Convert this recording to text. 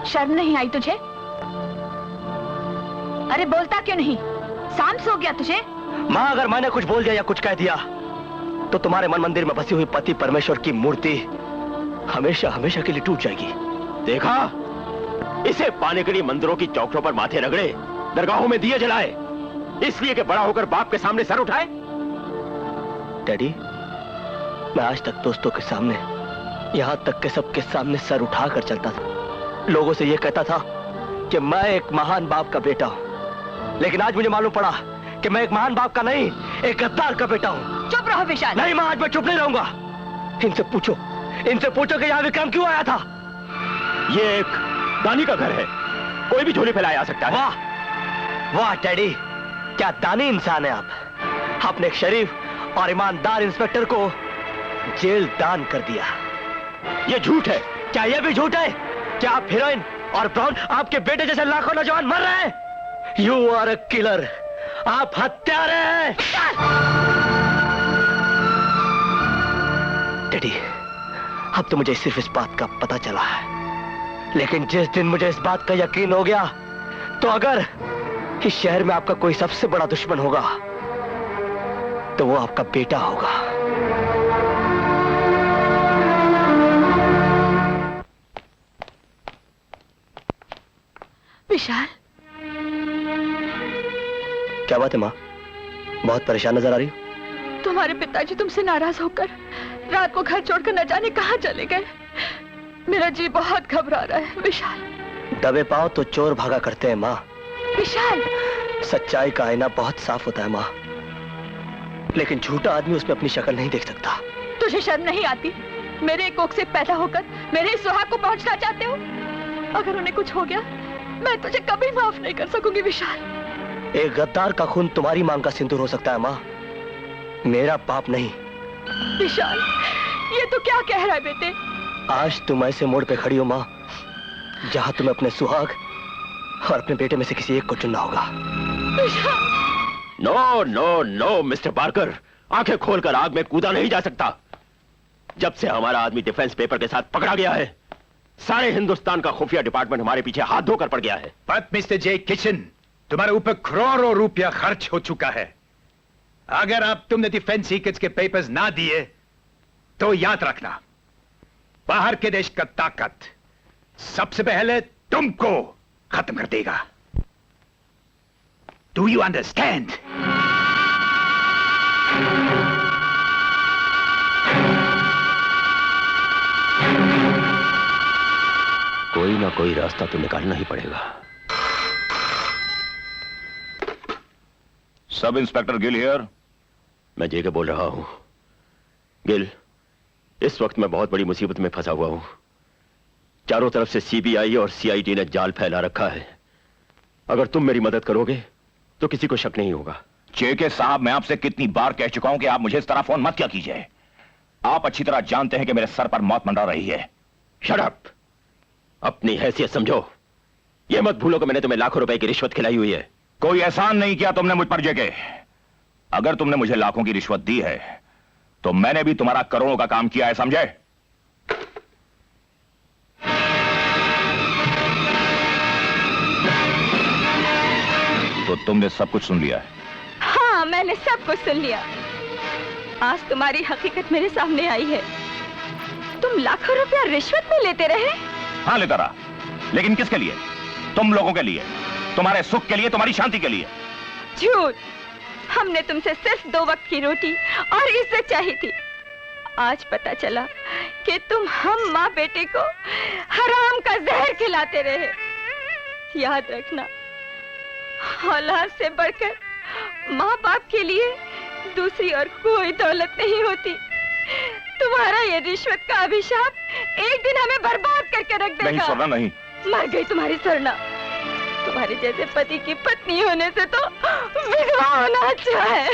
शर्म नहीं आई तुझे? अरे बोलता क्यों नहीं? सांस हो गया तुझे? माँ, अगर मैंने कुछ बोल दिया या कुछ कह दिया तो तुम्हारे मन मंदिर में बसी हुई पति परमेश्वर की मूर्ति हमेशा हमेशा के लिए टूट जाएगी। देखा, इसे पाने के लिए मंदिरों की चौखटों पर माथे रगड़े, दरगाहों में दिए जलाए, इसलिए कि बड़ा होकर बाप के सामने सर उठाए। डैडी, मैं आज तक दोस्तों के सामने, यहां तक के सबके सामने सर उठाकर चलता था। लोगों से यह कहता था कि मैं एक महान बाप का बेटा हूं, लेकिन आज मुझे मालूम पड़ा कि मैं एक महान बाप का नहीं, एक गद्दार का बेटा हूं। चुप रहो विशाल। नहीं मां, आज मैं चुप नहीं रहूंगा। इनसे पूछो कि यहाँ विक्रम क्यों आया था। ये एक दानी का घर है, कोई भी झोली फैलाए आ सकता है। वाह वाह डैडी, क्या दानी इंसान है आप। आपने एक शरीफ और ईमानदार इंस्पेक्टर को जेल दान कर दिया। ये झूठ है। क्या ये भी झूठ है? क्या आप हीरोइन और ब्राउन, आपके बेटे जैसे लाखों नौजवान मर रहे हैं? यू आर अ किलर, आप हत्यारे हैं। डैडी, अब तो मुझे सिर्फ इस बात का पता चला है, लेकिन जिस दिन मुझे इस बात का यकीन हो गया, तो अगर इस शहर में आपका कोई सबसे बड़ा दुश्मन होगा तो वो आपका बेटा होगा। विशाल, क्या बात है माँ, बहुत परेशान नजर आ रही हो? तुम्हारे पिताजी तुमसे नाराज होकर रात को घर छोड़कर न जाने कहां चले गए। मेरा जी बहुत घबरा रहा है विशाल। दबे पाओ तो चोर भागा करते हैं माँ। विशाल, सच्चाई का आईना बहुत साफ होता है माँ, लेकिन झूठा आदमी उसमें अपनी शक्ल नहीं देख सकता। तुझे शर्म नहीं आती? मेरे कोख से पैदा होकर मेरे सुहाग को पहुंचना चाहते हो? अगर उन्हें कुछ हो गया, मैं तुझे कभी माफ नहीं कर सकूंगी विशाल। एक गद्दार का खून तुम्हारी मांग का सिंदूर हो सकता है माँ, मेरा पाप नहीं। विशाल, ये तो क्या कह रहा है बेटे? आज तुम ऐसे मोड़ पे खड़ी हो माँ, जहां तुम्हें अपने सुहाग और अपने बेटे में से किसी एक को चुनना होगा। No no no mister Parker, आंखें खोलकर आग में कूदा नहीं जा सकता। जब से हमारा आदमी डिफेंस पेपर के साथ पकड़ा गया है, सारे हिंदुस्तान का खुफिया डिपार्टमेंट हमारे पीछे हाथ धोकर पड़ गया है। बट मिस्टर जे किशन, तुम्हारे ऊपर करोड़ों रुपया खर्च हो चुका है। अगर आप तुमने डिफेंस सीक्रेट्स के पेपर्स ना दिए तो याद रखना, बाहर के देश का ताकत सबसे पहले तुमको खत्म कर देगा। Do you understand? कोई ना कोई रास्ता तो निकालना ही पड़ेगा। Sub inspector Gill here. मैं जेके बोल रहा हूं। गिल, इस वक्त मैं बहुत बड़ी मुसीबत में फंसा हुआ हूं। चारों तरफ से सीबीआई और सीआईडी ने जाल फैला रखा है। अगर तुम मेरी मदद करोगे तो किसी को शक नहीं होगा। जेके साहब, मैं आपसे कितनी बार कह चुका हूं कि आप मुझे इस तरह फोन मत किया कीजिए। आप अच्छी तरह जानते हैं कि मेरे सर पर मौत मंडरा रही है। Shut up! अपनी हैसियत समझो। यह मत भूलो कि मैंने तुम्हें लाखों रुपए की रिश्वत खिलाई हुई है। कोई एहसान नहीं किया तुमने मुझ पर जेके। अगर तुमने मुझे लाखों की रिश्वत दी है तो मैंने भी तुम्हारा करोड़ों का काम किया है, समझे? तो तुमने सब कुछ सुन लिया है? हाँ, मैंने सब कुछ सुन लिया। आज तुम्हारी हकीकत मेरे सामने आई है। तुम लाखों रुपया रिश्वत में लेते रहे? हाँ, लेता रहा, लेकिन किसके लिए? तुम लोगों के लिए, तुम्हारे सुख के लिए, तुम्हारी शांति के लिए। झूठ! हमने तुमसे सिर्फ 2 वक्त की रोटी और इज्जत चाहिए थी। आज पता चला कि तुम हम माँ बेटे को हराम का जहर खिलाते रहे। याद रखना, औलाद से बढ़कर माँ बाप के लिए दूसरी और कोई दौलत नहीं होती। तुम्हारा ये रिश्वत का अभिशाप एक दिन हमें बर्बाद करके रख देगा। नहीं स्वर्णा, नहीं। मर गई तुम्हारी स्वर्णा। तुम्हारे जैसे पति की पत्नी होने से तो विधवा होना अच्छा है।